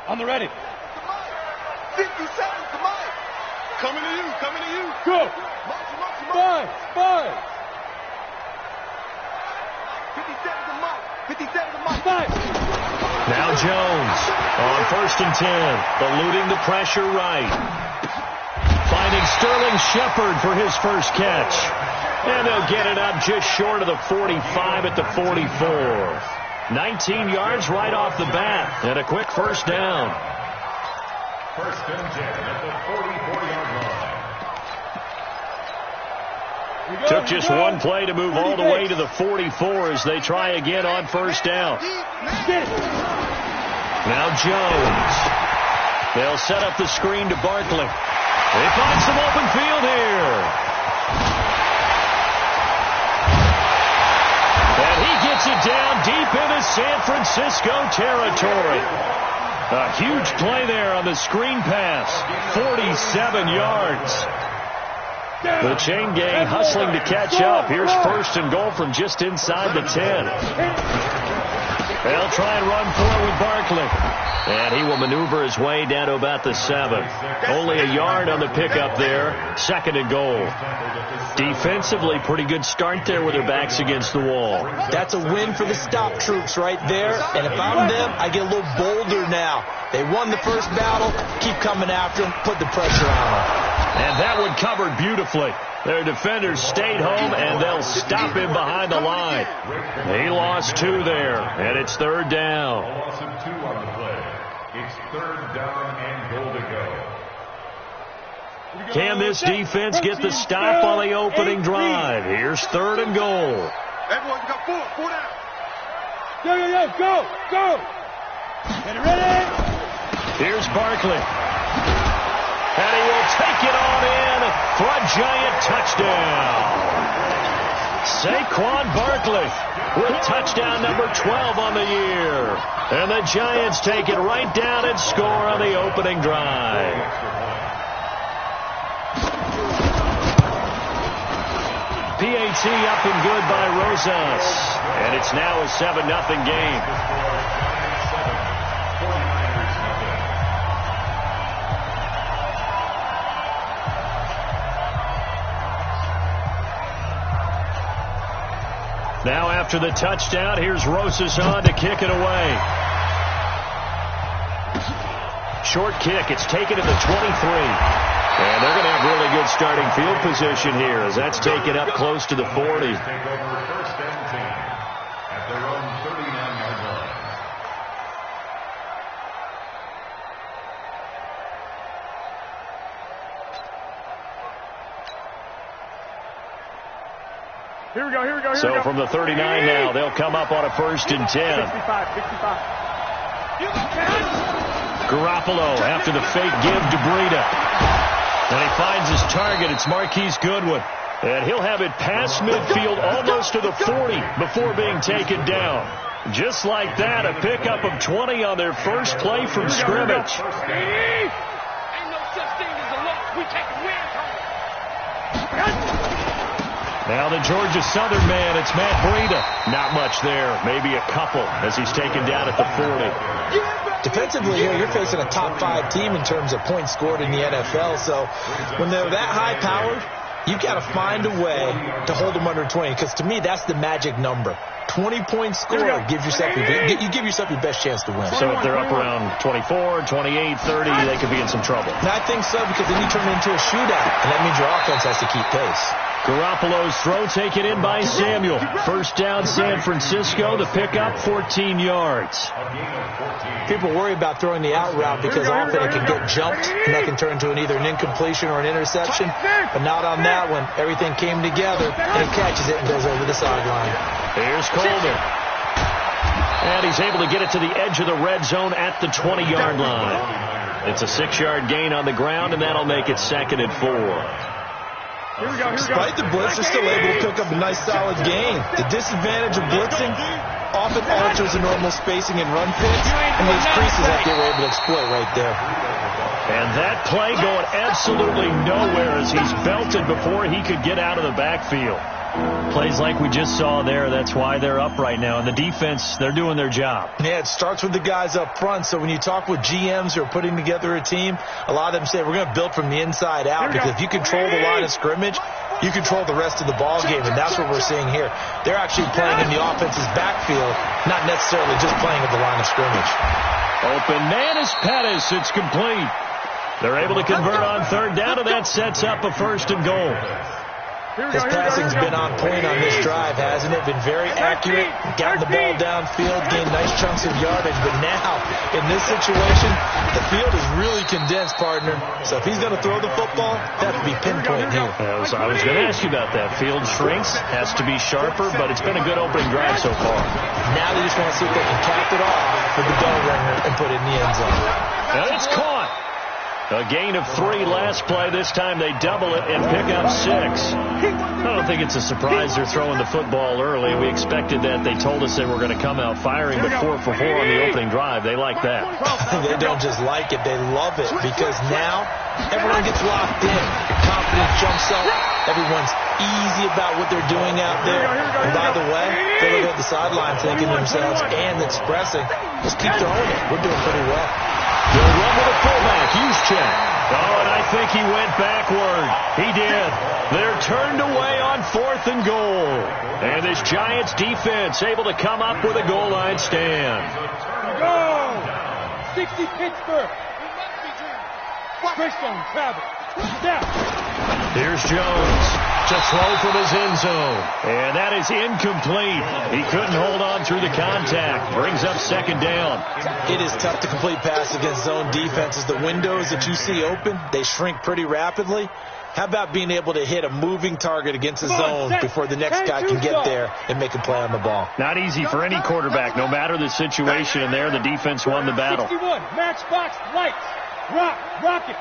On the ready. 50 seconds to Mike. Coming to you, coming to you. Go. March. 5. 50 seconds to Mike. 50 seconds to Mike. 5. Now Jones on 1st and 10, eluding the pressure right. Finding Sterling Shepard for his first catch. And they'll get it up just short of the 45 at the 44. 19 yards right off the bat, and a quick first down. 1st and 10 at the 44-yard line. Took just one play to move all the way to the 44 as they try again on 1st down. Now Jones. They'll set up the screen to Barkley. They find some open field here. And he gets it down deep into San Francisco territory. A huge play there on the screen pass. 47 yards. The chain gang hustling to catch up. Here's 1st and goal from just inside the 10. They'll try and run for it with Barkley. And he will maneuver his way down to about the 7. Only a yard on the pickup there. 2nd and goal. Defensively, pretty good start there with their backs against the wall. That's a win for the stop troops right there. And if I'm them, I get a little bolder now. They won the first battle. Keep coming after them. Put the pressure on them. And that one covered beautifully. Their defenders stayed home, and they'll stop him behind the line. He lost 2 there, and it's 3rd down. Loss of 2 on the play. It's 3rd down and goal to go. Can this defense get the stop on the opening drive? Here's 3rd and goal. Everyone got 4 down. Go. Get it ready. Here's Barkley. And he will take it on in for a giant touchdown. Saquon Barkley with touchdown number 12 on the year. And the Giants take it right down and score on the opening drive. PAT up and good by Rosas. And it's now a 7-0 game. Now after the touchdown, here's Rosas on to kick it away. Short kick. It's taken at the 23. And they're going to have really good starting field position here as that's taken up close to the 40. Take over 1st and 10 at their own 39-yard line. Here we go. So from the 39 now, they'll come up on a 1st and 10. 65. Garoppolo after the fake give to Breida. And he finds his target. It's Marquise Goodwin. And he'll have it past midfield almost to the 40 before being taken down. Just like that, a pickup of 20 on their first play from scrimmage. Ain't no such thing as a loss. We take a win. Now the Georgia Southern man, it's Matt Breida. Not much there, maybe a couple as he's taken down at the 40. Defensively, you're facing a top 5 team in terms of points scored in the NFL. So when they're that high-powered, you've got to find a way to hold them under 20. Because to me, that's the magic number. 20 points scored gives yourself you give yourself your best chance to win. So if they're up around 24, 28, 30, they could be in some trouble. And I think so, because then you turn it into a shootout, and that means your offense has to keep pace. Garoppolo's throw taken in by Samuel. 1st down San Francisco. The pickup 14 yards. People worry about throwing the out route because often it can get jumped and that can turn into either an incompletion or an interception. But not on that one. Everything came together and he catches it and goes over the sideline. Here's Coleman. And he's able to get it to the edge of the red zone at the 20-yard line. It's a 6-yard gain on the ground, and that'll make it 2nd and 4. Despite the blitz, they're still able to pick up a nice solid gain. The disadvantage of blitzing often alters the normal spacing and run fits, and those creases that they were able to exploit right there. And that play going absolutely nowhere as he's belted before he could get out of the backfield. Plays like we just saw there, that's why they're up right now. And the defense, they're doing their job. Yeah, it starts with the guys up front. So when you talk with GMs who are putting together a team, a lot of them say we're going to build from the inside out, because if you control the line of scrimmage, you control the rest of the ball game, and that's what we're seeing here. They're actually playing in the offense's backfield, not necessarily just playing at the line of scrimmage. Open man is Pettis. It's complete. They're able to convert on third down, and that sets up a 1st and goal. His passing's been on point on this drive, hasn't it? Been very accurate, gotten the ball downfield, gained nice chunks of yardage. But now, in this situation, the field is really condensed, partner. So if he's going to throw the football, that would be pinpoint here. I was going to ask you about that. Field shrinks, has to be sharper, but it's been a good opening drive so far. Now they just want to see if they can cap it off with the bell ringer and put it in the end zone. And it's caught. A gain of 3 last play. This time they double it and pick up 6. I don't think it's a surprise they're throwing the football early. We expected that. They told us they were going to come out firing, but 4 for 4 on the opening drive. They like that. They don't just like it. They love it, because now everyone gets locked in. Confidence jumps up. Everyone's easy about what they're doing out there. And by the way, they're looking at the sideline thinking to themselves and expressing, just keep throwing it. We're doing pretty well. They'll run with a fullback. Juszczyk. Oh, and I think he went backward. He did. They're turned away on 4th and goal. And this Giants defense able to come up with a goal line stand. Go! 60 Pittsburgh. Christian Travis. Step. Here's Jones to throw from his end zone. And that is incomplete. He couldn't hold on through the contact. Brings up 2nd down. It is tough to complete pass against zone defenses. The windows that you see open, they shrink pretty rapidly. How about being able to hit a moving target against the zone before the next guy can get there and make a play on the ball? Not easy for any quarterback, no matter the situation. And there, the defense won the battle. 61, matchbox, lights. Rock it.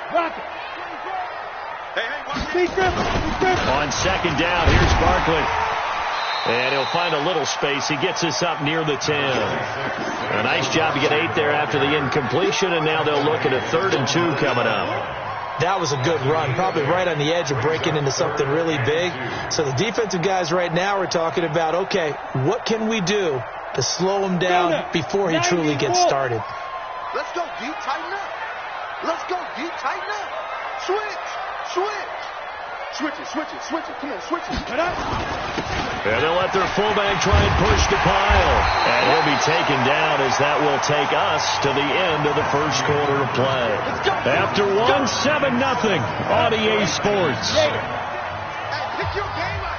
On 2nd down, here's Barkley. And he'll find a little space. He gets us up near the 10. A nice job to get 8 there after the incompletion, and now they'll look at a 3rd and 2 coming up. That was a good run, probably right on the edge of breaking into something really big. So the defensive guys right now are talking about, okay, what can we do to slow him down before he truly gets started? Let's go deep, tighten up. Let's go deep, tighten up. Switch. Switch it. Come on, switch it. And they'll let their fullback try and push the pile. And he'll be taken down, as that will take us to the end of the 1st quarter of play. After 1, 7-0 on EA Sports. Hey, pick your game up.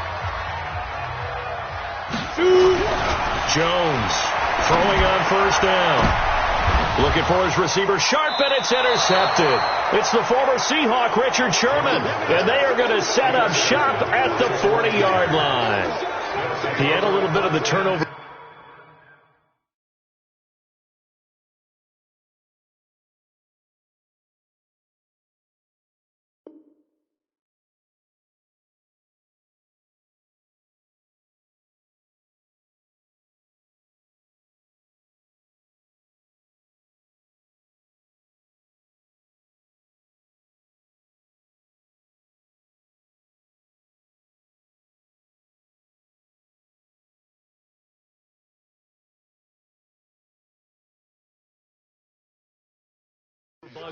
Jones throwing on 1st down. Looking for his receiver, Sharp, and it's intercepted. It's the former Seahawk, Richard Sherman, and they are going to set up shop at the 40-yard line. He had a little bit of the turnover.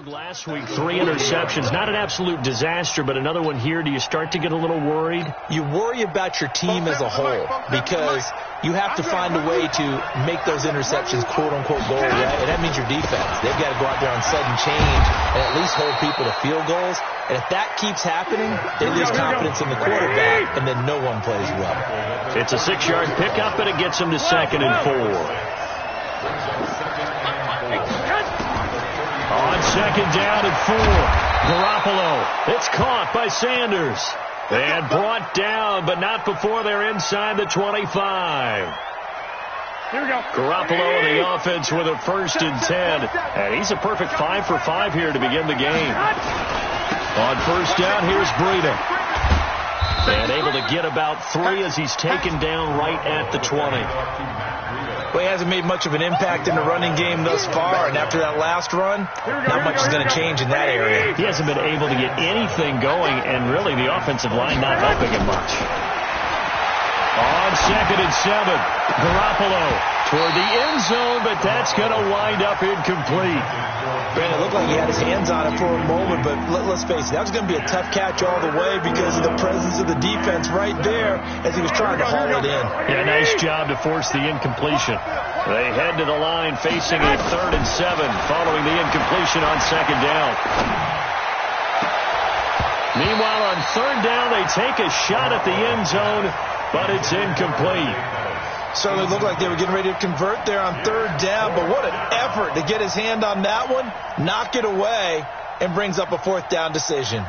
Last week, 3 interceptions. Not an absolute disaster, but another one here. Do you start to get a little worried? You worry about your team as a whole, because you have to find a way to make those interceptions quote-unquote goal, right? And that means your defense. They've got to go out there on sudden change and at least hold people to field goals. And if that keeps happening, they lose confidence in the quarterback, and then no one plays well. It's a 6-yard pickup, and it gets them to 2nd and 4. On 2nd down and 4, Garoppolo. It's caught by Sanders. And brought down, but not before they're inside the 25. Here we go. Garoppolo and the offense with a 1st and 10. And he's a perfect 5 for 5 here to begin the game. On 1st down, here's Breida. And able to get about 3 as he's taken down right at the 20. Well, he hasn't made much of an impact in the running game thus far, and after that last run, not much is going to change in that area. He hasn't been able to get anything going, and really the offensive line not helping him much. On 2nd and 7, Garoppolo toward the end zone, but that's going to wind up incomplete. Brandon, it looked like he had his hands on it for a moment, but let's face it, that was going to be a tough catch all the way because of the presence of the defense right there as he was trying to haul it in. Yeah, nice job to force the incompletion. They head to the line facing a 3rd and 7 following the incompletion on 2nd down. Meanwhile, on 3rd down, they take a shot at the end zone, but it's incomplete. Certainly looked like they were getting ready to convert there on 3rd down, but what an effort to get his hand on that one, knock it away, and brings up a 4th down decision.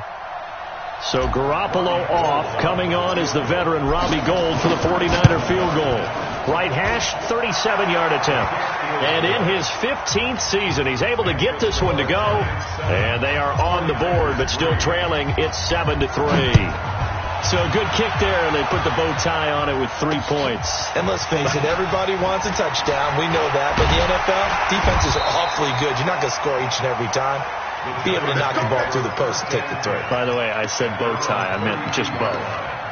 So Garoppolo off. Coming on is the veteran Robbie Gould for the 49er field goal. Right hash, 37-yard attempt. And in his 15th season, he's able to get this one to go. And they are on the board, but still trailing. It's 7-3. So a good kick there, and they put the bow tie on it with 3 points. And let's face it, everybody wants a touchdown. We know that. But the NFL, defenses are awfully good. You're not going to score each and every time. Be able to knock the ball through the post and take the throw. By the way, I said bow tie. I meant just bow.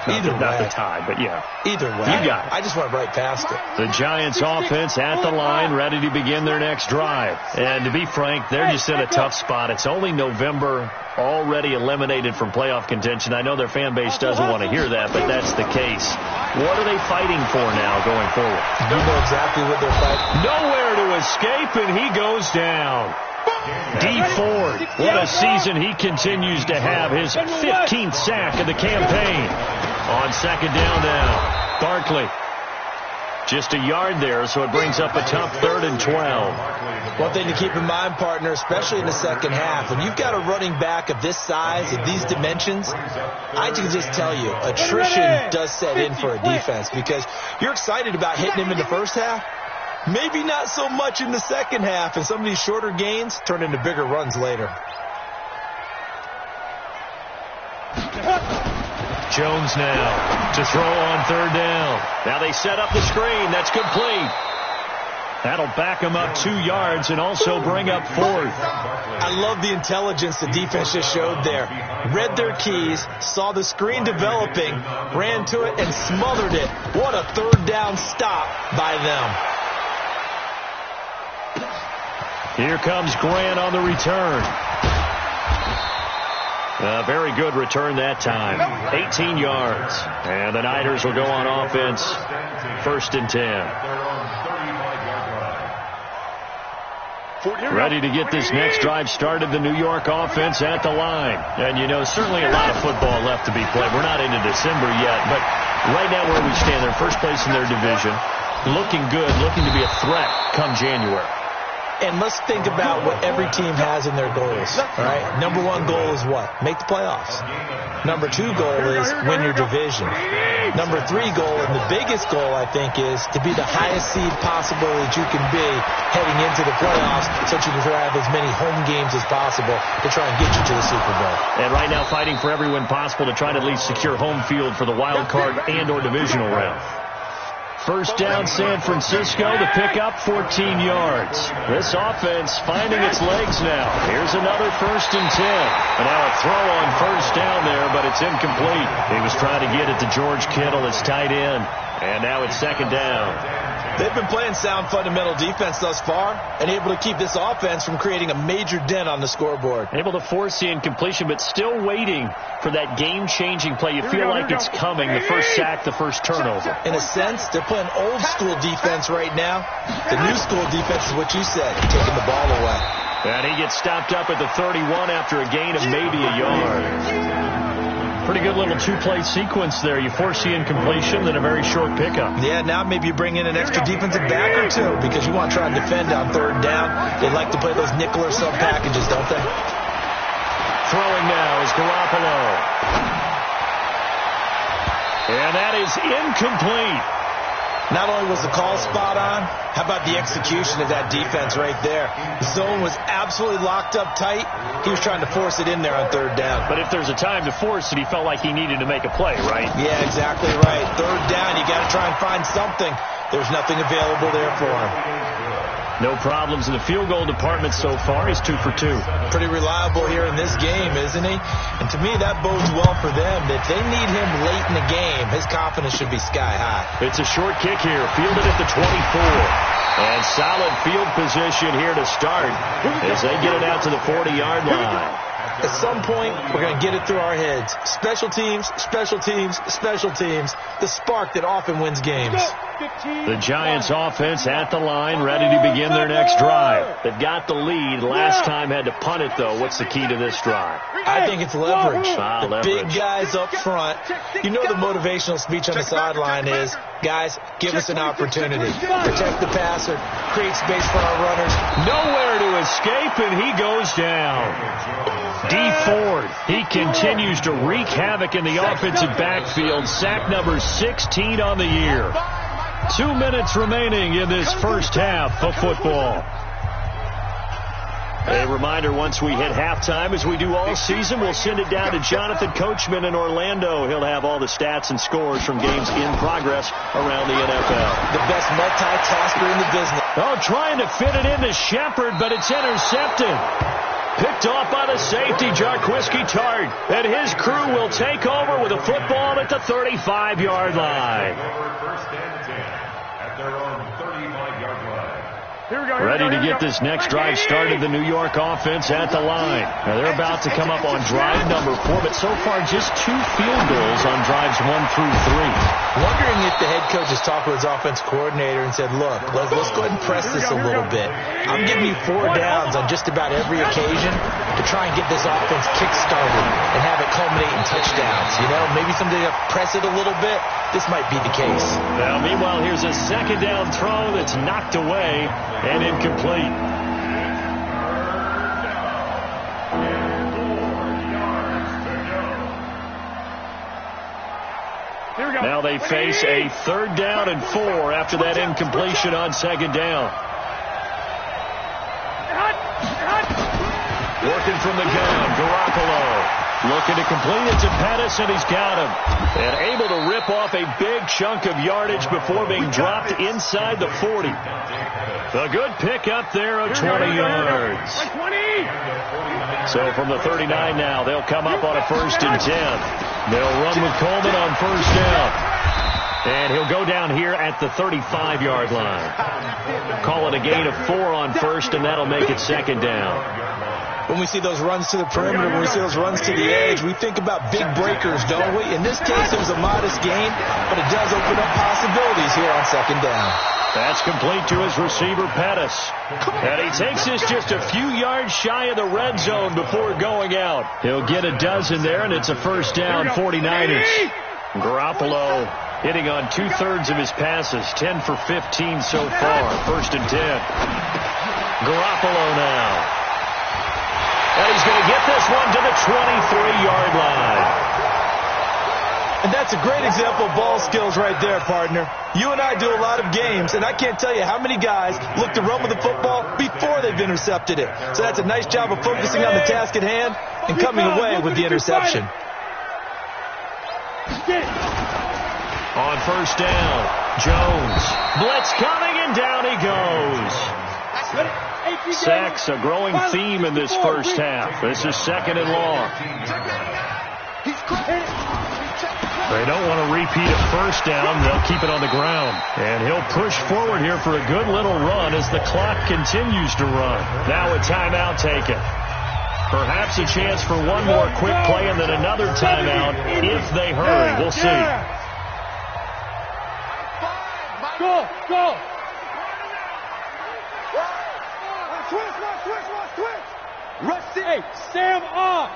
Not the tie, but yeah. Either way. You got it. I just went right past it. The Giants offense at the line, ready to begin their next drive. And to be frank, they're just in a tough spot. It's only November, already eliminated from playoff contention. I know their fan base doesn't want to hear that, but that's the case. What are they fighting for now going forward? You know exactly what they're fighting. Nowhere to escape, and he goes down. Dee Ford, what a season he continues to have. His 15th sack of the campaign. On 2nd down now, Barkley. Just a yard there, so it brings up a tough 3rd and 12. One thing to keep in mind, partner, especially in the second half, when you've got a running back of this size, of these dimensions, I can just tell you, attrition does set in for a defense because you're excited about hitting him in the first half. Maybe not so much in the second half, and some of these shorter gains turn into bigger runs later. Jones now to throw on 3rd down. Now they set up the screen. That's complete. That'll back them up 2 yards and also bring up 4th. I love the intelligence the defense just showed there. Read their keys, saw the screen developing, ran to it, and smothered it. What a 3rd down stop by them. Here comes Grant on the return. A very good return that time. 18 yards. And the Niners will go on offense. 1st and 10. Ready to get this next drive started, the New York offense at the line. And, you know, certainly a lot of football left to be played. We're not into December yet, but right now where we stand, they're first place in their division. Looking good, looking to be a threat come January. And let's think about what every team has in their goals, all right? Number 1 goal is what? Make the playoffs. Number 2 goal is win your division. Number 3 goal, and the biggest goal, I think, is to be the highest seed possible that you can be heading into the playoffs so that you can have as many home games as possible to try and get you to the Super Bowl. And right now fighting for every win possible to try to at least secure home field for the wild card and or divisional round. 1st down, San Francisco, the pickup, 14 yards. This offense finding its legs now. Here's another 1st and 10. And now a throw on 1st down there, but it's incomplete. He was trying to get it to George Kittle, his tight end. And now it's 2nd down. They've been playing sound fundamental defense thus far and able to keep this offense from creating a major dent on the scoreboard. Able to force the incompletion, but still waiting for that game-changing play. You feel like it's coming, the first sack, the first turnover. In a sense, they're playing old-school defense right now. The new-school defense is what you said, taking the ball away. And he gets stopped up at the 31 after a gain of maybe a yard. Pretty good little 2-play sequence there. You force the incompletion, then a very short pickup. Yeah, now maybe you bring in an extra defensive back or 2 because you want to try and defend on 3rd down. They like to play those nickel or sub packages, don't they? Throwing now is Garoppolo. And that is incomplete. Not only was the call spot on, how about the execution of that defense right there? The zone was absolutely locked up tight. He was trying to force it in there on 3rd down. But if there's a time to force it, he felt like he needed to make a play, right? Yeah, exactly right. 3rd down, you got to try and find something. There's nothing available there for him. No problems in the field goal department so far. He's 2 for 2. Pretty reliable here in this game, isn't he? And to me, that bodes well for them. If they need him late in the game, his confidence should be sky high. It's a short kick here, fielded at the 24. And solid field position here to start as they get it out to the 40-yard line. At some point, we're going to get it through our heads. Special teams, special teams, special teams. The spark that often wins games. The Giants offense at the line, ready to begin their next drive. They've got the lead. Last time had to punt it, though. What's the key to this drive? I think it's leverage. The leverage. Big guys up front. You know the motivational speech on the sideline is, guys, give us an opportunity. Protect the passer. Create space for our runners. Nowhere to escape, and he goes down. Dee Ford, he continues to wreak havoc in the offensive backfield. Sack number 16 on the year. 2 minutes remaining in this first half of football. A reminder, once we hit halftime, as we do all season, we'll send it down to Jonathan Coachman in Orlando. He'll have all the stats and scores from games in progress around the NFL. The best multitasker in the business. Oh, trying to fit it into Shepard, but it's intercepted. Picked off by the safety, Jarquiski Tart. And his crew will take over with a football at the 35-yard line. First and 10 at their own 35-yard line. Ready to get this next drive started, the New York offense at the line. Now they're about to come up on drive number 4, but so far just 2 field goals on drives 1 through 3. Wondering if the head coach has talked with his offense coordinator and said, look, let's go ahead and press this a little bit. I'm giving you 4 downs on just about every occasion to try and get this offense kick-started and have it culminate in touchdowns. You know, maybe someday to press it a little bit. This might be the case. Now, meanwhile, here's a second down throw that's knocked away and incomplete. Now they face a 3rd down and 4 after that incompletion on 2nd down. Working from the gun, Garoppolo. Looking to complete it to Pettis, and he's got him. And able to rip off a big chunk of yardage before being dropped inside the 40. A good pick up there of 20 yards. So from the 39 now, they'll come up on a 1st and 10. They'll run with Coleman on 1st down. And he'll go down here at the 35-yard line. Call it a gain of 4 on 1st, and that'll make it 2nd down. When we see those runs to the perimeter, when we see those runs to the edge, we think about big breakers, don't we? In this case, it was a modest gain, but it does open up possibilities here on 2nd down. That's complete to his receiver, Pettis. And he takes this just a few yards shy of the red zone before going out. He'll get a dozen there, and it's a 1st down, 49ers. Garoppolo hitting on 2/3 of his passes, 10 for 15 so far. 1st and 10. Garoppolo now. And he's going to get this one to the 23-yard line. And that's a great example of ball skills right there, partner. You and I do a lot of games, and I can't tell you how many guys look to run with the football before they've intercepted it. So that's a nice job of focusing on the task at hand and coming away with the interception. On 1st down, Jones. Blitz coming, and down he goes. Sacks, a growing theme in this first half. This is 2nd and long. They don't want to repeat a 1st down. They'll keep it on the ground. And he'll push forward here for a good little run as the clock continues to run. Now a timeout taken. Perhaps a chance for one more quick play and then another timeout if they hurry. We'll see. Go! Rush it. Hey, Sam off.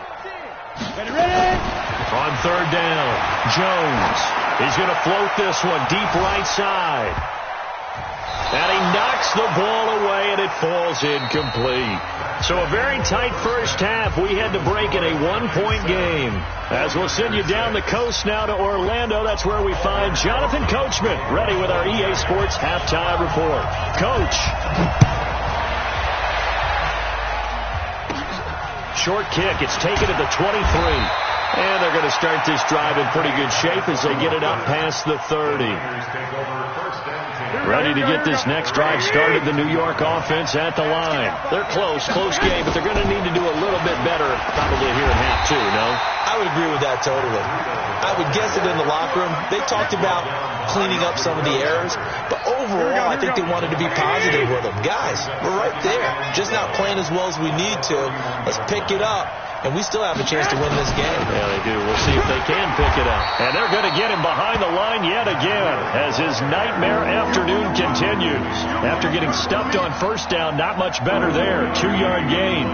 Ready? On 3rd down, Jones. He's going to float this one deep right side. And he knocks the ball away, and it falls incomplete. So a very tight first half. We had to break in a 1-point game. As we'll send you down the coast now to Orlando, that's where we find Jonathan Coachman, ready with our EA Sports halftime report. Coach. Short kick. It's taken at the 23. And they're going to start this drive in pretty good shape as they get it up past the 30. Ready to get this next drive started, the New York offense at the line. They're close game, but they're going to need to do a little bit better probably here in half 2, no? I would agree with that totally. I would guess it in the locker room. They talked about cleaning up some of the errors, but overall, I think they wanted to be positive with them. Guys, we're right there. Just not playing as well as we need to. Let's pick it up, and we still have a chance to win this game. Yeah, they do. We'll see if they can pick it up. And they're going to get him behind the line yet again as his nightmare afternoon continues. After getting stuffed on first down, not much better there. 2-yard gain.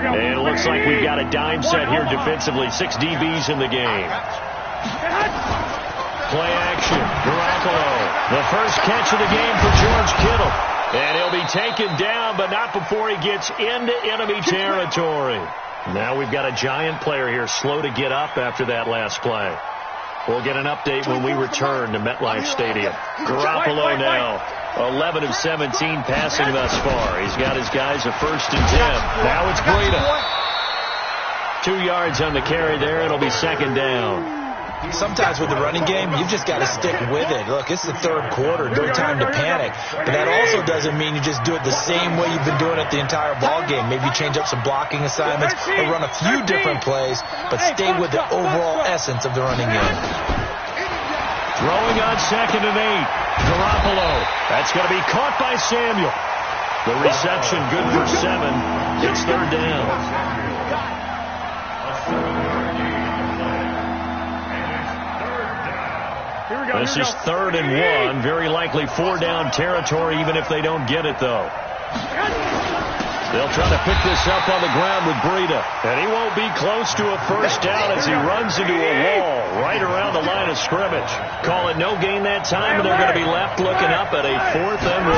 And it looks like we've got a dime set here defensively. 6 DBs in the game. Play action. Garoppolo. The first catch of the game for George Kittle. And he'll be taken down, but not before he gets into enemy territory. Now we've got a giant player here slow to get up after that last play. We'll get an update when we return to MetLife Stadium. Garoppolo now. 11 of 17 passing thus far. He's got his guys a 1st and 10. Now it's Breida. 2 yards on the carry there. It'll be 2nd down. Sometimes with the running game, you've just got to stick with it. Look, it's the 3rd quarter. No time to panic. But that also doesn't mean you just do it the same way you've been doing it the entire ball game. Maybe change up some blocking assignments or run a few different plays, but stay with the overall essence of the running game. Throwing on 2nd and 8. Garoppolo. That's going to be caught by Samuel. The reception good for 7. It's 3rd down. This is 3rd and 1. Very likely 4-down territory even if they don't get it, though. They'll try to pick this up on the ground with Breida. And he won't be close to a 1st down as he runs into a wall right around the line of scrimmage. Call it no gain that time, and they're going to be left looking up at a 4th and 1.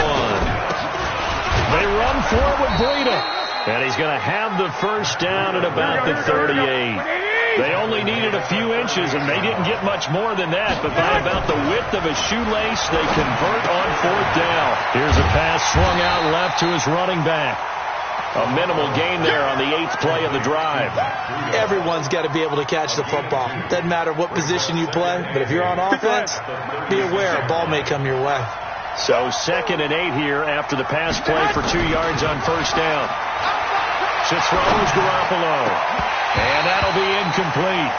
They run for it with Breida. And he's going to have the 1st down at about the 38. They only needed a few inches, and they didn't get much more than that. But by about the width of a shoelace, they convert on 4th down. Here's a pass swung out left to his running back. A minimal gain there on the 8th play of the drive. Everyone's got to be able to catch the football. Doesn't matter what position you play, but if you're on offense, be aware a ball may come your way. So 2nd and 8 here after the pass play for 2 yards on 1st down. Sits throws Garoppolo. And that'll be incomplete.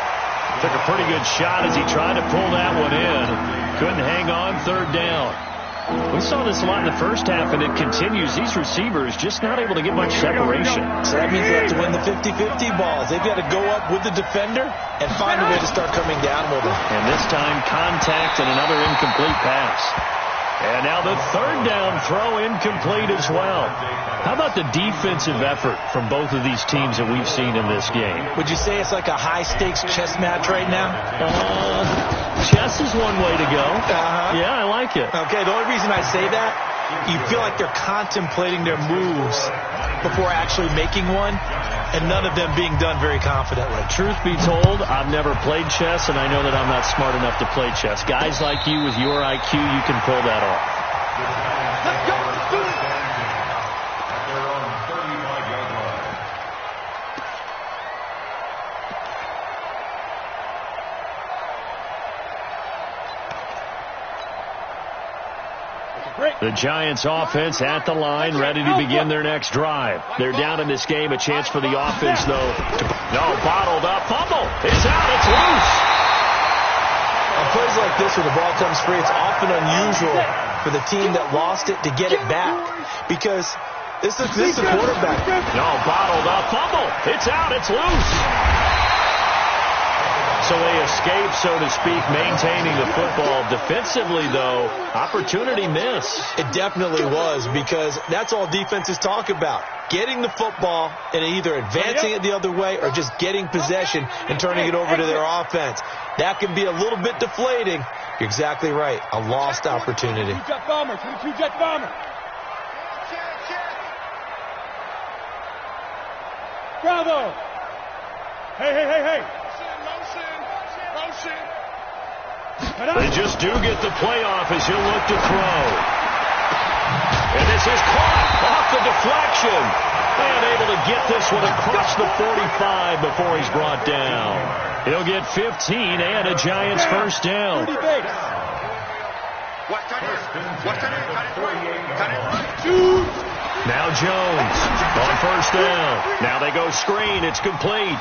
Took a pretty good shot as he tried to pull that one in. Couldn't hang on 3rd down. We saw this a lot in the first half, and it continues. These receivers just not able to get much separation. So that means they have to win the 50-50 balls. They've got to go up with the defender and find a way to start coming down with them. And this time, contact and another incomplete pass. And now the 3rd down throw incomplete as well. How about the defensive effort from both of these teams that we've seen in this game? Would you say it's like a high-stakes chess match right now? Chess is one way to go. Yeah, I like it. Okay, the only reason I say that, you feel like they're contemplating their moves before actually making one, and none of them being done very confidently. Truth be told, I've never played chess, and I know that I'm not smart enough to play chess. Guys like you with your IQ, you can pull that off. Let's go. Let's do it. The Giants offense at the line, ready to begin their next drive. They're down in this game. A chance for the offense, though. No, bottled up. Fumble. It's out. It's loose. On plays like this where the ball comes free, it's often unusual for the team that lost it to get it back because this is a quarterback. No, bottled up. Fumble. It's out. It's loose. So they escape, so to speak, maintaining the football. Defensively, though, opportunity miss. It definitely was because that's all defenses talk about. Getting the football and either advancing it the other way or just getting possession and turning it over to their offense. That can be a little bit deflating. You're exactly right. A lost opportunity. 22-jet bomber. 22-jet bomber. Bravo. Hey. They just do get the playoff as he'll look to throw. And this is caught off the deflection. And able to get this one across the 45 before he's brought down. He'll get 15 and a Giants first down. Now Jones on first down. Now they go screen. It's complete.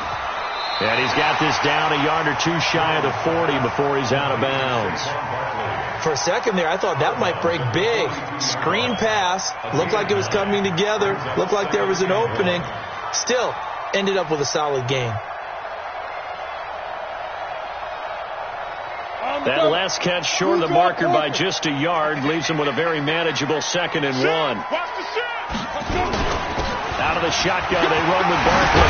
And he's got this down a yard or two shy of the 40 before he's out of bounds. For a second there, I thought that might break big. Screen pass. Looked like it was coming together. Looked like there was an opening. Still ended up with a solid gain. That last catch short of the marker by just a yard leaves him with a very manageable 2nd and 1. Out of the shotgun, they run with Barkley.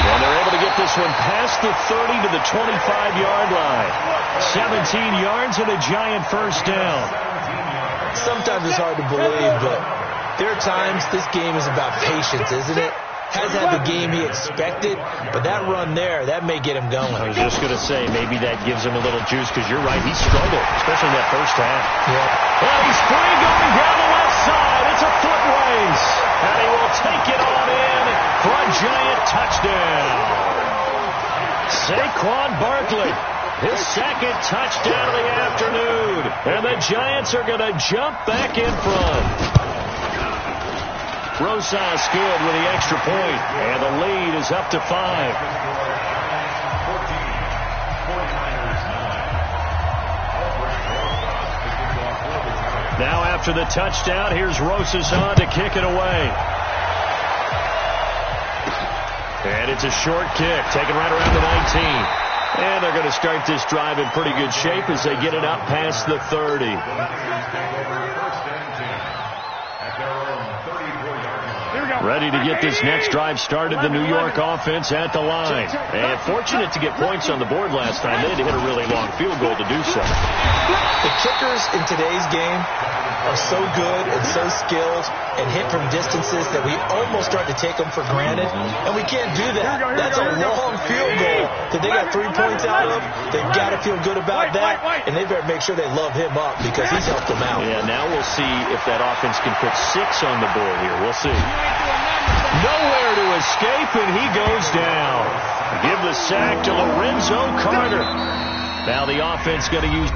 And they're able to get this one past the 30 to the 25-yard line. 17 yards and a Giant first down. Sometimes it's hard to believe, but there are times this game is about patience, isn't it? Has had the game he expected, but that run there, that may get him going. I was just going to say, maybe that gives him a little juice, because you're right, he struggled, especially in that first half. Yeah. And he's free going down the left side. It's a foot race. And he will take it on in for a Giant touchdown. Saquon Barkley, his 2nd touchdown of the afternoon. And the Giants are going to jump back in front. Rosas good with the extra point, and the lead is up to 5. Now after the touchdown, here's Rosas on to kick it away. And it's a short kick, taken right around the 19. And they're going to start this drive in pretty good shape as they get it up past the 30. Ready to get this next drive started, the New York offense at the line. And fortunate to get points on the board last time. They had to hit a really long field goal to do so. The kickers in today's game are so good and so skilled and hit from distances that we almost start to take them for granted. And we can't do that. That's a long field goal that they got 3 points out of. They've got to feel good about that. And they better make sure they love him up because he's helped them out. Yeah, now we'll see if that offense can put 6 on the board here. We'll see. Nowhere to escape, and he goes down. Give the sack to Lorenzo Carter. Now the offense going to use...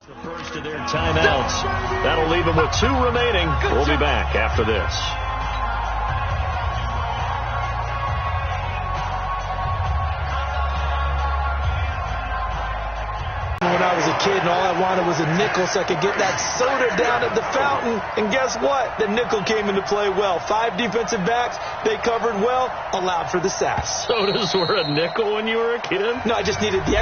the first of their timeouts. That'll leave them with 2 remaining. We'll be back after this. When I was a kid and all I wanted was a nickel so I could get that soda down at the fountain. And guess what? The nickel came into play well. 5 defensive backs. They covered well, allowed for the sacks. Sodas were a nickel when you were a kid? No, I just needed the